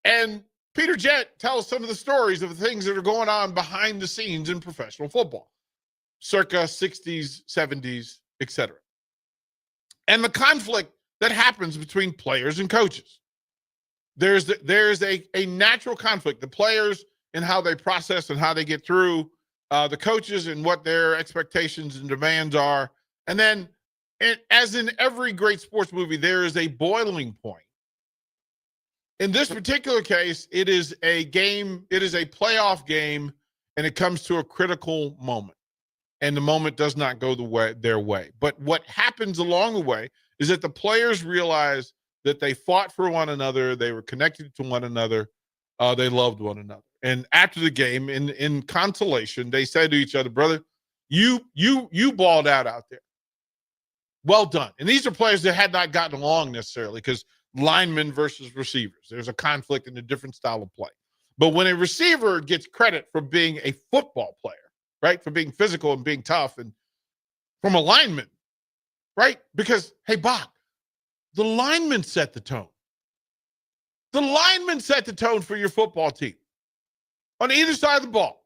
And Peter Jett tells some of the stories of the things that are going on behind the scenes in professional football, circa 60s, 70s, etc. And the conflict that happens between players and coaches. There's a natural conflict. The players and how they process and how they get through, the coaches and what their expectations and demands are. And then, as in every great sports movie, there is a boiling point. In this particular case, it is a playoff game, and it comes to a critical moment. And the moment does not go their way. But what happens along the way is that the players realize that they fought for one another, they were connected to one another, they loved one another. And after the game, in consolation, they said to each other, "Brother, you balled out there. Well done." And these are players that had not gotten along necessarily, because linemen versus receivers, there's a conflict in a different style of play. But when a receiver gets credit for being a football player, right, for being physical and being tough, and from a lineman, right, because, hey, Bob, the lineman set the tone. The lineman set the tone for your football team. On either side of the ball,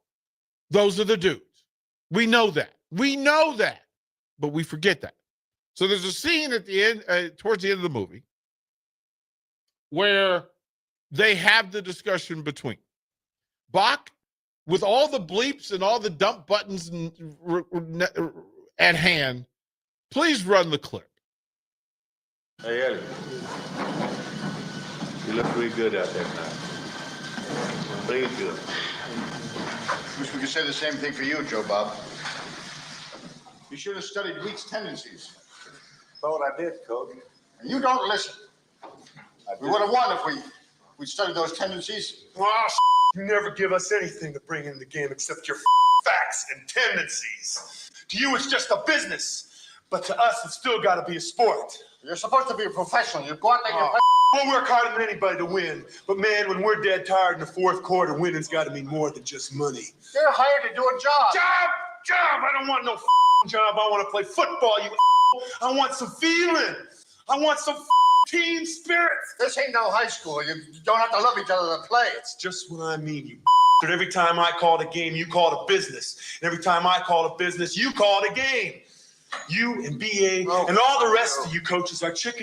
those are the dudes. We know that. But we forget that. So there's a scene at the end, towards the end of the movie, where they have the discussion between Bach, with all the bleeps and all the dump buttons at hand. Please run the clip. Hey, Eddie. You look pretty good out there tonight. Pretty good. Wish we could say the same thing for you, Joe Bob. You should have studied Week's tendencies. Thought I did, Coach. And you don't listen. We would have won if we studied those tendencies. Oh, you never give us anything to bring in the game except your facts and tendencies. To you, it's just a business. But to us, it's still got to be a sport. You're supposed to be a professional. You go out there and we'll work harder than anybody to win. But, man, when we're dead tired in the fourth quarter, winning's got to mean more than just money. You're hired to do a job. Job! I don't want no job. I want to play football, you I want some feeling. I want some team spirit. This ain't no high school. You don't have to love each other to play. It's just what I mean, you But every time I call it a game, you call it a business. And every time I call it a business, you call it a game. You and BA and all the rest of you coaches are chicken.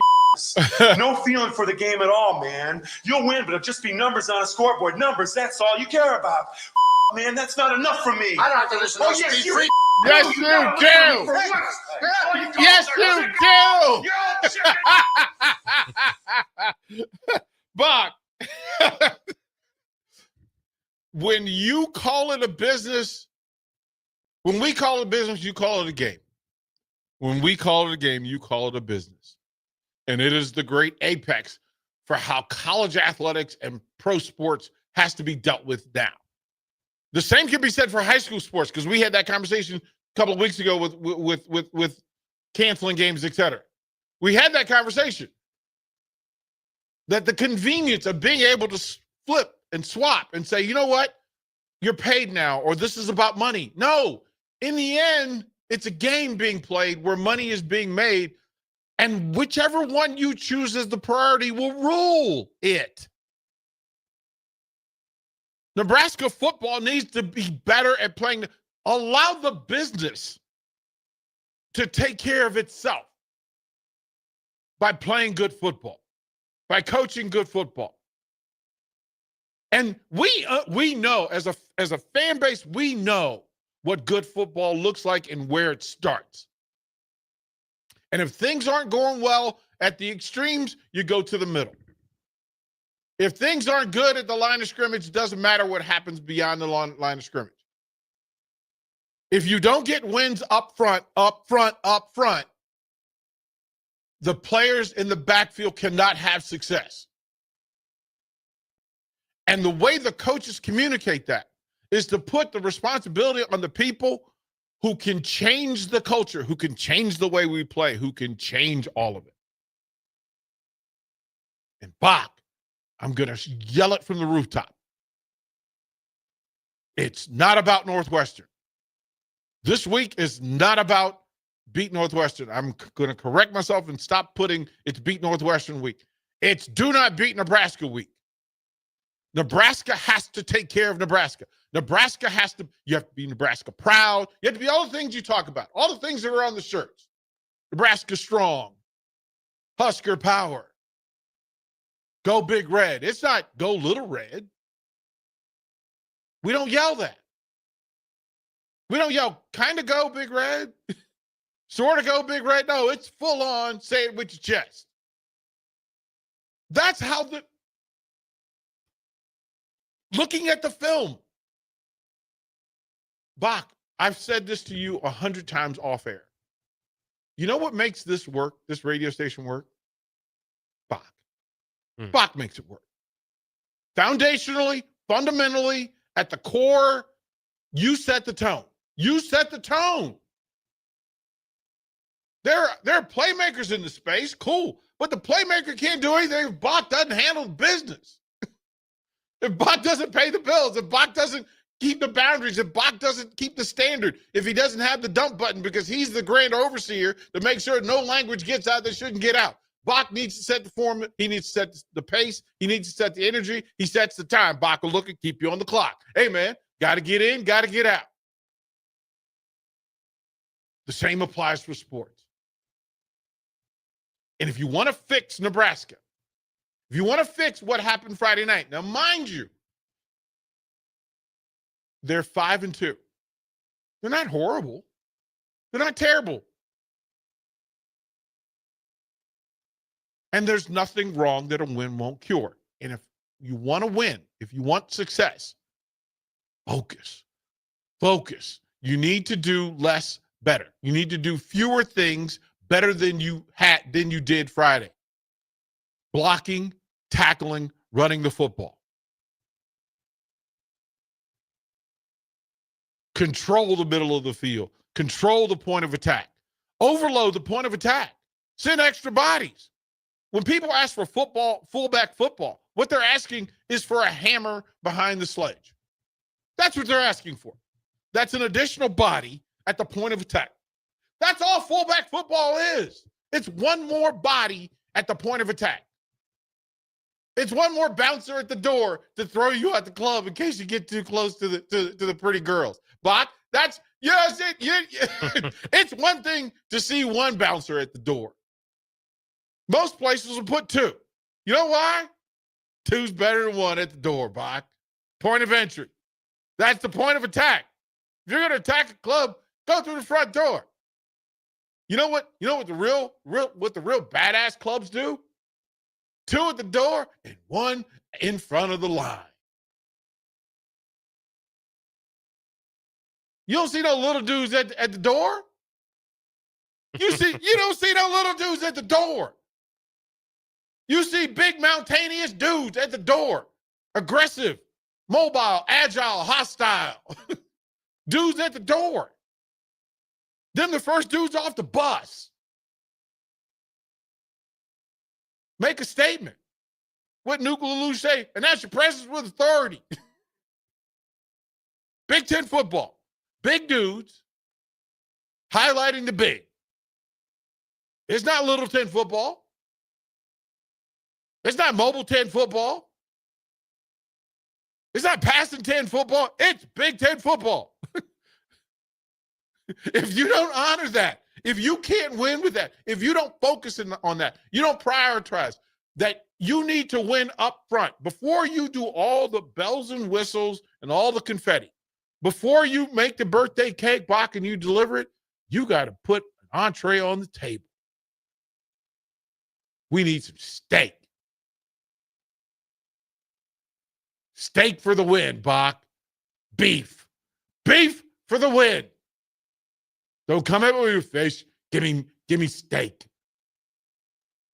No feeling for the game at all, man. You'll win, but it'll just be numbers on a scoreboard. Numbers, that's all you care about. Man, that's not enough for me. I don't have to listen to yes, speed you freak. Yes, you do. Yes, you do. Bach, when you call it a business, when we call it a business, you call it a game. When we call it a game, you call it a business. And it is the great apex for how college athletics and pro sports has to be dealt with now. The same can be said for high school sports, because we had that conversation a couple of weeks ago with canceling games, et cetera. We had that conversation that the convenience of being able to flip and swap and say, you know what, you're paid now, or this is about money. No, in the end, it's a game being played where money is being made, and whichever one you choose as the priority will rule it. Nebraska football needs to be better at playing. Allow the business to take care of itself by playing good football, by coaching good football. And we know as a fan base, we know what good football looks like and where it starts. And if things aren't going well at the extremes, you go to the middle. If things aren't good at the line of scrimmage, it doesn't matter what happens beyond the line of scrimmage. If you don't get wins up front, the players in the backfield cannot have success. And the way the coaches communicate that is to put the responsibility on the people who can change the culture, who can change the way we play, who can change all of it. And Bach, I'm going to yell it from the rooftop. It's not about Northwestern. This week is not about beat Northwestern. I'm going to correct myself and stop putting it's beat Northwestern week. It's do not beat Nebraska week. Nebraska has to take care of Nebraska. Nebraska has to, you have to be Nebraska proud. You have to be all the things you talk about, all the things that are on the shirts. Nebraska strong, Husker power, go Big Red. It's not go Little Red. We don't yell that. We don't yell kind of go Big Red, sort of go Big Red. No, it's full on, say it with your chest. That's how looking at the film. Bach, I've said this to you 100 times off air. You know what makes this work, this radio station work? Bach. Bach makes it work. Foundationally, fundamentally, at the core, you set the tone. You set the tone. There are playmakers in the space, cool. But the playmaker can't do anything if Bach doesn't handle the business. If Bach doesn't pay the bills, if Bach doesn't keep the boundaries, if Bach doesn't keep the standard, if he doesn't have the dump button because he's the grand overseer to make sure no language gets out that shouldn't get out. Bach needs to set the format. He needs to set the pace. He needs to set the energy. He sets the time. Bach will look and keep you on the clock. Hey, man, got to get in, got to get out. The same applies for sports. And if you want to fix Nebraska, if you want to fix what happened Friday night, now mind you, they're 5-2. They're not horrible. They're not terrible. And there's nothing wrong that a win won't cure. And if you want to win, if you want success, focus. Focus. You need to do less better. You need to do fewer things better than you did Friday. Blocking, tackling, running the football. Control the middle of the field. Control the point of attack. Overload the point of attack. Send extra bodies. When people ask for fullback football, what they're asking is for a hammer behind the sledge. That's what they're asking for. That's an additional body at the point of attack. That's all fullback football is. It's one more body at the point of attack. It's one more bouncer at the door to throw you out the club in case you get too close to the pretty girls. But that's it's one thing to see one bouncer at the door. Most places will put two. You know why? Two's better than one at the door, Bach. Point of entry. That's the point of attack. If you're going to attack a club, go through the front door. You know what the real badass clubs do? Two at the door and one in front of the line. You don't see no little dudes at the door? You don't see no little dudes at the door. You see big mountainous dudes at the door. Aggressive, mobile, agile, hostile. Dudes at the door. Them the first dudes off the bus. Make a statement. What Nuke Lelouch say? And that's your presence with authority. Big Ten football. Big dudes highlighting the big. It's not Little 10 football. It's not Mobile 10 football. It's not Passing 10 football. It's Big Ten football. If you don't honor that, if you can't win with that, if you don't focus on that, you don't prioritize that, you need to win up front. Before you do all the bells and whistles and all the confetti, before you make the birthday cake, Bach, and you deliver it, you got to put an entree on the table. We need some steak. Steak for the win, Bach. Beef. Beef for the win. Don't come at me with your fish. Give me steak.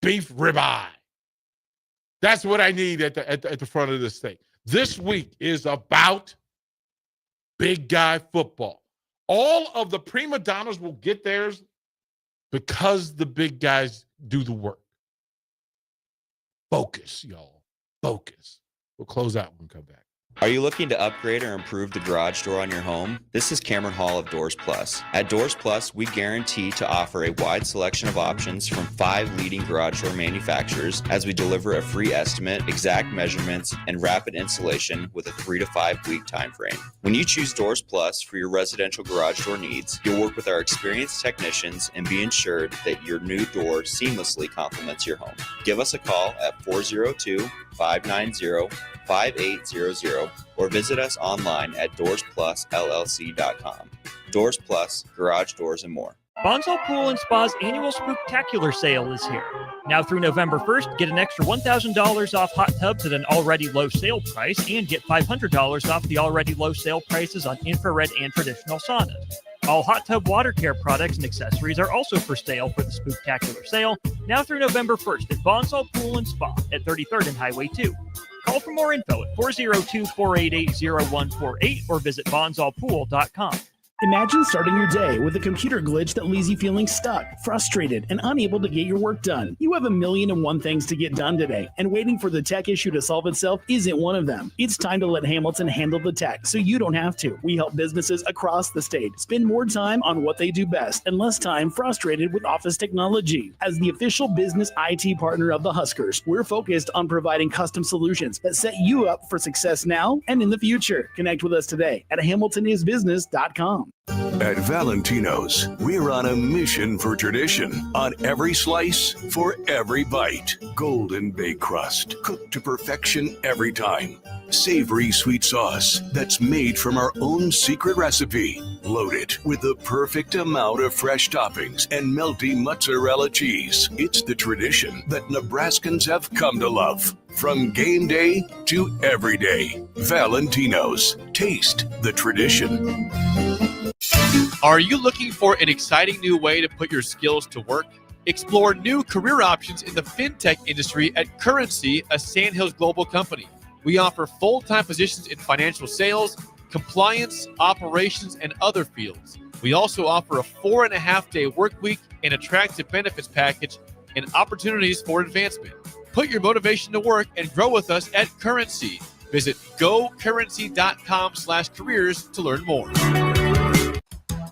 Beef ribeye. That's what I need at the front of this thing. This week is about big guy football. All of the prima donnas will get theirs because the big guys do the work. Focus, y'all. Focus. We'll close out when we come back. Are you looking to upgrade or improve the garage door on your home? This is Cameron Hall of Doors Plus. At Doors Plus, we guarantee to offer a wide selection of options from 5 leading garage door manufacturers as we deliver a free estimate, exact measurements, and rapid installation with a 3 to 5 week time frame. When you choose Doors Plus for your residential garage door needs, you'll work with our experienced technicians and be ensured that your new door seamlessly complements your home. Give us a call at 402-590-5800 or visit us online at DoorsPlusLLC.com. Doors Plus, garage doors and more. Bonsall Pool and Spa's annual Spooktacular sale is here. Now through November 1st, get an extra $1,000 off hot tubs at an already low sale price and get $500 off the already low sale prices on infrared and traditional saunas. All hot tub water care products and accessories are also for sale for the Spooktacular sale, now through November 1st at Bonsall Pool and Spa at 33rd and Highway 2. Call for more info at 402-488-0148 or visit bonsallpool.com. Imagine starting your day with a computer glitch that leaves you feeling stuck, frustrated, and unable to get your work done. You have 1,000,001 things to get done today, and waiting for the tech issue to solve itself isn't one of them. It's time to let Hamilton handle the tech so you don't have to. We help businesses across the state spend more time on what they do best and less time frustrated with office technology. As the official business IT partner of the Huskers, we're focused on providing custom solutions that set you up for success now and in the future. Connect with us today at HamiltonIsBusiness.com. At Valentino's, we're on a mission for tradition. On every slice, for every bite. Golden baked crust, cooked to perfection every time. Savory sweet sauce that's made from our own secret recipe. Loaded with the perfect amount of fresh toppings and melty mozzarella cheese. It's the tradition that Nebraskans have come to love. From game day to every day. Valentino's. Taste the tradition. Are you looking for an exciting new way to put your skills to work? Explore new career options in the fintech industry at Currency, a Sandhills global company. We offer full-time positions in financial sales, compliance, operations, and other fields. We also offer a 4.5-day work week, an attractive benefits package, and opportunities for advancement. Put your motivation to work and grow with us at Currency. Visit gocurrency.com/careers to learn more.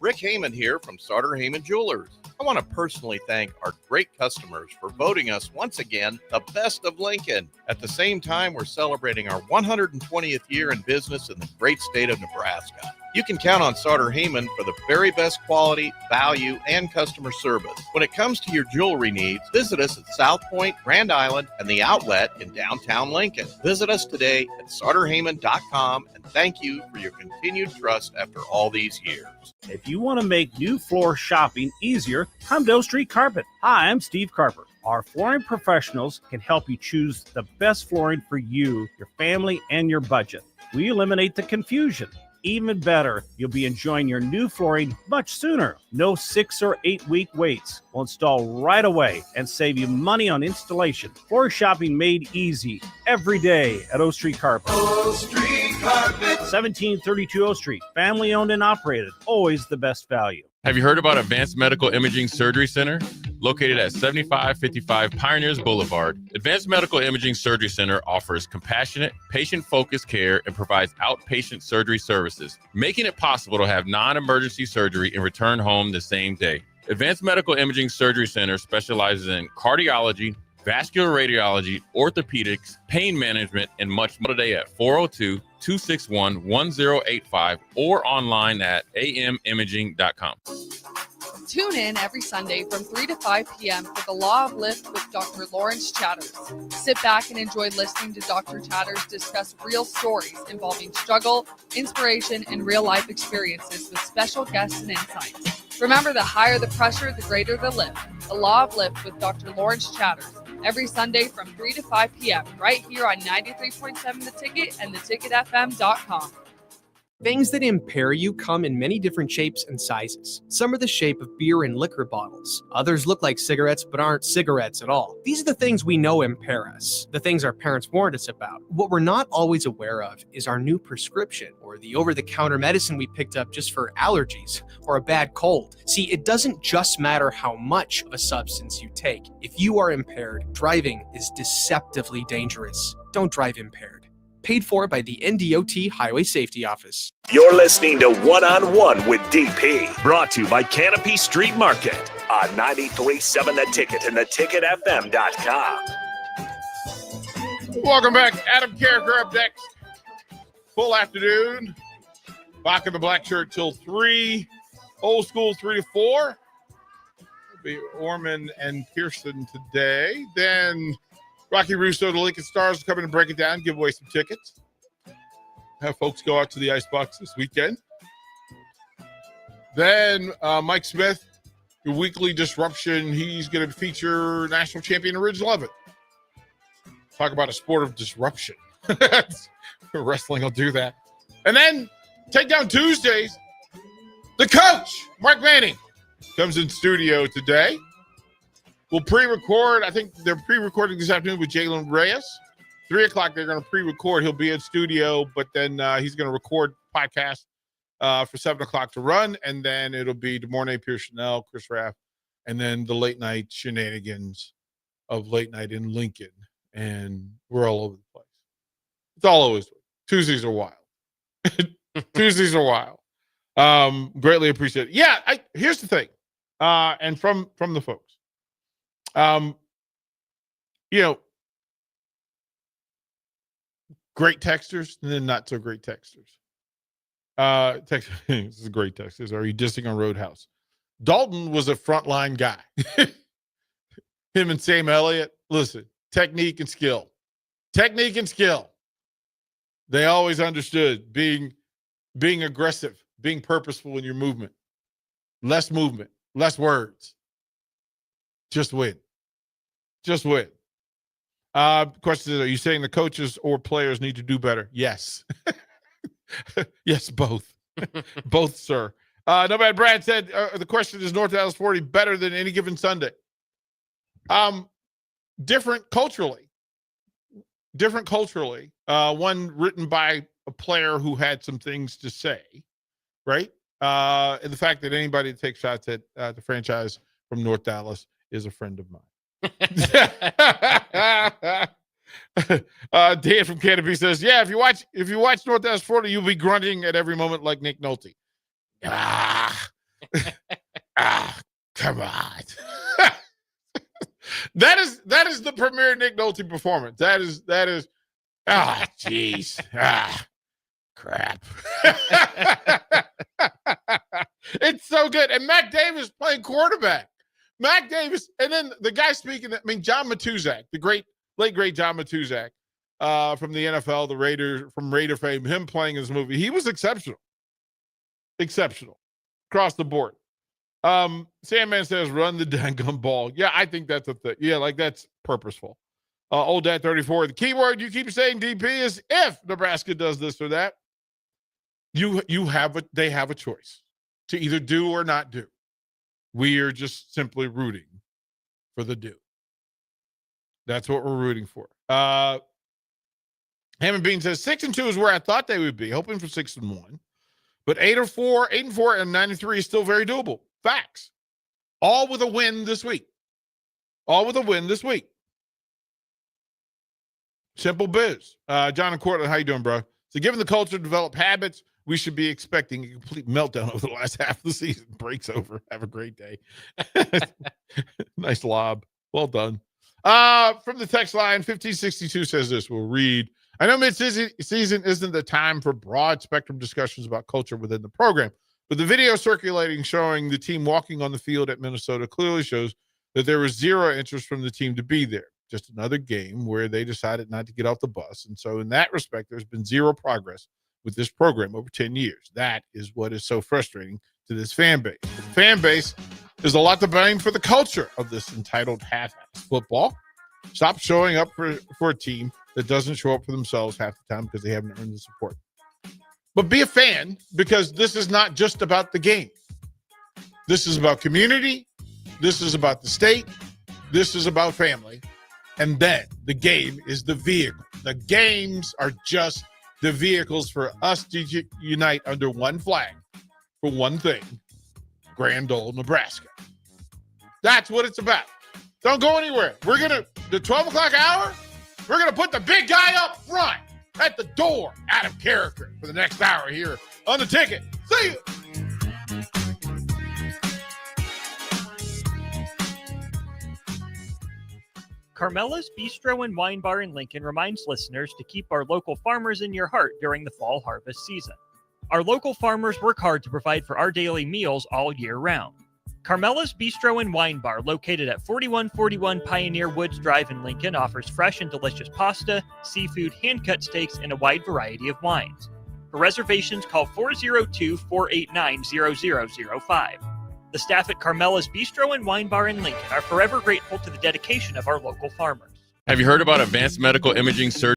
Rick Heyman here from Sartor Heyman Jewelers. I want to personally thank our great customers for voting us once again the best of Lincoln. At the same time, we're celebrating our 120th year in business in the great state of Nebraska. You can count on Sartor Heyman for the very best quality, value, and customer service. When it comes to your jewelry needs, visit us at South Point, Grand Island, and the Outlet in downtown Lincoln. Visit us today at sartorheyman.com, and thank you for your continued trust after all these years. If you want to make new floor shopping easier, come to O Street Carpet. Hi, I'm Steve Carper. Our flooring professionals can help you choose the best flooring for you, your family, and your budget. We eliminate the confusion. Even better, you'll be enjoying your new flooring much sooner. No 6 or 8 week waits. We'll install right away and save you money on installation. Floor shopping made easy every day at O Street Carpet. O Street Carpet. 1732 O Street. Family owned and operated. Always the best value. Have you heard about Advanced Medical Imaging Surgery Center? Located at 7555 Pioneers Boulevard, Advanced Medical Imaging Surgery Center offers compassionate, patient-focused care and provides outpatient surgery services, making it possible to have non-emergency surgery and return home the same day. Advanced Medical Imaging Surgery Center specializes in cardiology, vascular radiology, orthopedics, pain management, and much more today at 402-261-1085 or online at amimaging.com. Tune in every Sunday from 3 to 5 p.m. for The Law of Lift with Dr. Lawrence Chatters. Sit back and enjoy listening to Dr. Chatters discuss real stories involving struggle, inspiration, and real-life experiences with special guests and insights. Remember, the higher the pressure, the greater the lift. The Law of Lift with Dr. Lawrence Chatters. Every Sunday from 3 to 5 p.m. right here on 93.7 The Ticket and theticketfm.com. Things that impair you come in many different shapes and sizes. Some are the shape of beer and liquor bottles. Others look like cigarettes but aren't cigarettes at all. These are the things we know impair us, the things our parents warned us about. What we're not always aware of is our new prescription or the over-the-counter medicine we picked up just for allergies or a bad cold. See, it doesn't just matter how much of a substance you take. If you are impaired, driving is deceptively dangerous. Don't drive impaired. Paid for by the NDOT Highway Safety Office. You're listening to One on One with DP, brought to you by Canopy Street Market on 93.7 The Ticket and theticketfm.com. Welcome back. Adam Carricker up next. Full afternoon. Bach in the black shirt till 3. Old school 3 to 4. It'll be Orman and Pearson today. Then Rocky Russo, the Lincoln Stars, will come in and break it down, give away some tickets. Have folks go out to the Icebox this weekend. Then Mike Smith, your weekly disruption. He's going to feature national champion Ridge Levitt. Talk about a sport of disruption. Wrestling will do that. And then Takedown Tuesdays, the coach, Mark Manning, comes in studio today. We'll pre-record. I think they're pre-recording this afternoon with Jalen Reyes. 3 o'clock, they're going to pre-record. He'll be in studio, but then he's going to record podcast for 7 o'clock to run, and then it'll be DeMornay, Pierce Chanel, Chris Raff, and then the late night shenanigans of Late Night in Lincoln, and we're all over the place. It's all always Tuesdays are wild. Tuesdays are wild. Greatly appreciate it. Yeah, here's the thing, and from the folks. Great texters and then not so great texters. Text. This is a great text. This is, are you dissing on Roadhouse? Dalton was a frontline guy. Him and Sam Elliott. Listen, technique and skill. Technique and skill. They always understood being aggressive, being purposeful in your movement. Less movement, less words. Just win. Just win. Question is, are you saying the coaches or players need to do better? Yes. Yes, both. Both, sir. Nomad Brad said, the question is, North Dallas 40 better than any given Sunday? Different culturally. One written by a player who had some things to say, right? And the fact that anybody that takes shots at the franchise from North Dallas is a friend of mine. Dan from Canopy says, yeah, if you watch North Dallas 40, you'll be grunting at every moment like Nick Nolte. Come on. That is the premier Nick Nolte performance. That is jeez. Crap. It's so good. And Mac Davis playing quarterback. Mac Davis, and then the guy speaking, John Matuzak, the late great John Matuzak from the NFL, the Raider, from Raider fame, him playing in this movie. He was exceptional. Exceptional. Across the board. Sandman says, run the dang ball. Yeah, I think that's a thing. Yeah, like that's purposeful. Old Dad 34. The key word you keep saying, DP, is if Nebraska does this or that, they have a choice to either do or not do. We are just simply rooting for the do. That's what we're rooting for. Hammond Bean says 6-2 is where I thought they would be, hoping for 6-1. But 8-4, and 93 is still very doable. Facts. All with a win this week. Simple biz. John and Cortland, how you doing, bro? So given the culture to develop habits, we should be expecting a complete meltdown over the last half of the season. Break's over. Have a great day. Nice lob. Well done. From the text line, 1562 says this. We'll read. I know mid-season isn't the time for broad spectrum discussions about culture within the program, but the video circulating showing the team walking on the field at Minnesota clearly shows that there was zero interest from the team to be there. Just another game where they decided not to get off the bus. And so in that respect, there's been zero progress with this program over 10 years. That is what is so frustrating to this fan base. The fan base is a lot to blame for the culture of this entitled half-ass football. Stop showing up for a team that doesn't show up for themselves half the time because they haven't earned the support. But be a fan, because this is not just about the game. This is about community. This is about the state. This is about family. And then the game is the vehicle. The games are just the vehicles for us to unite under one flag for one thing: Grand Ole Nebraska. That's what it's about. Don't go anywhere. The 12 o'clock hour, we're going to put the big guy up front at the door, out of character, for the next hour here on The Ticket. See you. Carmela's Bistro and Wine Bar in Lincoln reminds listeners to keep our local farmers in your heart during the fall harvest season. Our local farmers work hard to provide for our daily meals all year round. Carmela's Bistro and Wine Bar, located at 4141 Pioneer Woods Drive in Lincoln, offers fresh and delicious pasta, seafood, hand-cut steaks, and a wide variety of wines. For reservations, call 402-489-0005. The staff at Carmela's Bistro and Wine Bar in Lincoln are forever grateful to the dedication of our local farmers. Have you heard about advanced medical imaging surgery?